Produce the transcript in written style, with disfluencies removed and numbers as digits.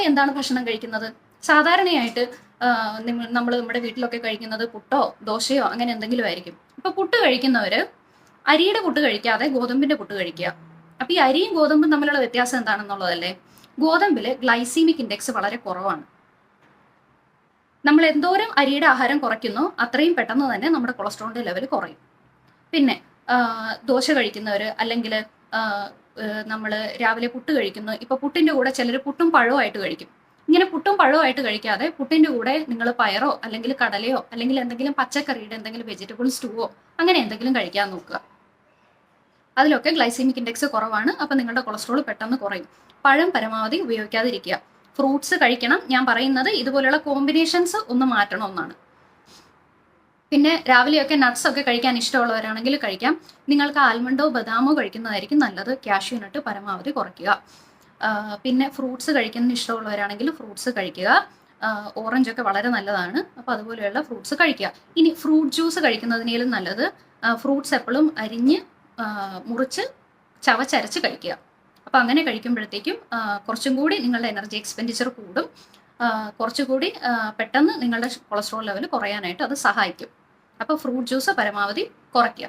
എന്താണ് ഭക്ഷണം കഴിക്കുന്നത്? സാധാരണയായിട്ട് നമ്മൾ നമ്മുടെ വീട്ടിലൊക്കെ കഴിക്കുന്നത് പുട്ടോ ദോശയോ അങ്ങനെ എന്തെങ്കിലും ആയിരിക്കും. അപ്പൊ പുട്ട് കഴിക്കുന്നവര് അരിയുടെ പുട്ട് കഴിക്കാതെ ഗോതമ്പിന്റെ പുട്ട് കഴിക്കുക. അപ്പൊ ഈ അരിയും ഗോതമ്പും തമ്മിലുള്ള വ്യത്യാസം എന്താണെന്നുള്ളതല്ലേ? ഗോതമ്പില് ഗ്ലൈസീമിക് ഇൻഡെക്സ് വളരെ കുറവാണ്. നമ്മൾ എന്തോരം അരിയുടെ ആഹാരം കുറയ്ക്കുന്നു അത്രയും പെട്ടെന്ന് തന്നെ നമ്മുടെ കൊളസ്ട്രോളിന്റെ ലെവൽ കുറയും. പിന്നെ ദോശ കഴിക്കുന്നവർ അല്ലെങ്കിൽ നമ്മൾ രാവിലെ പുട്ട് കഴിക്കുന്നു. ഇപ്പൊ പുട്ടിന്റെ കൂടെ ചിലർ പുട്ടും പഴവുമായിട്ട് കഴിക്കും. ഇങ്ങനെ പുട്ടും പഴവുമായിട്ട് കഴിക്കാതെ പുട്ടിന്റെ കൂടെ നിങ്ങൾ പയറോ അല്ലെങ്കിൽ കടലയോ അല്ലെങ്കിൽ എന്തെങ്കിലും പച്ചക്കറിയുടെ എന്തെങ്കിലും വെജിറ്റബിൾ സ്റ്റൂവോ അങ്ങനെ എന്തെങ്കിലും കഴിക്കാൻ നോക്കുക. അതിലൊക്കെ ഗ്ലൈസീമിക് ഇൻഡെക്സ് കുറവാണ്. അപ്പൊ നിങ്ങളുടെ കൊളസ്ട്രോൾ പെട്ടെന്ന് കുറയും. പഴം പരമാവധി ഉപയോഗിക്കാതിരിക്കുക. ഫ്രൂട്ട്സ് കഴിക്കണം. ഞാൻ പറയുന്നത് ഇതുപോലെയുള്ള കോമ്പിനേഷൻസ് ഒന്ന് മാറ്റണമെന്നാണ്. പിന്നെ രാവിലെയൊക്കെ നട്ട്സ് ഒക്കെ കഴിക്കാൻ ഇഷ്ടമുള്ളവരാണെങ്കിൽ കഴിക്കാം. നിങ്ങൾക്ക് ആൽമണ്ടോ ബദാമോ കഴിക്കുന്നതായിരിക്കും നല്ലത്. കാഷ്യൂ നട്ട് പരമാവധി കുറയ്ക്കുക. പിന്നെ ഫ്രൂട്ട്സ് കഴിക്കുന്ന ഇഷ്ടമുള്ളവരാണെങ്കിൽ ഫ്രൂട്ട്സ് കഴിക്കുക. ഓറഞ്ച് ഒക്കെ വളരെ നല്ലതാണ്. അപ്പോൾ അതുപോലെയുള്ള ഫ്രൂട്ട്സ് കഴിക്കുക. ഇനി ഫ്രൂട്ട് ജ്യൂസ് കഴിക്കുന്നതിനേലും നല്ലത് ഫ്രൂട്ട്സ് എപ്പോഴും അരിഞ്ഞ് മുറിച്ച് ചവച്ചരച്ച് കഴിക്കുക. അപ്പോൾ അങ്ങനെ കഴിക്കുമ്പോഴത്തേക്കും കുറച്ചും കൂടി നിങ്ങളുടെ എനർജി എക്സ്പെൻഡിച്ചർ കൂടും. കുറച്ചുകൂടി പെട്ടെന്ന് നിങ്ങളുടെ കൊളസ്ട്രോൾ ലെവൽ കുറയാനായിട്ട് അത് സഹായിക്കും. അപ്പോൾ ഫ്രൂട്ട് ജ്യൂസ് പരമാവധി കുറയ്ക്കുക.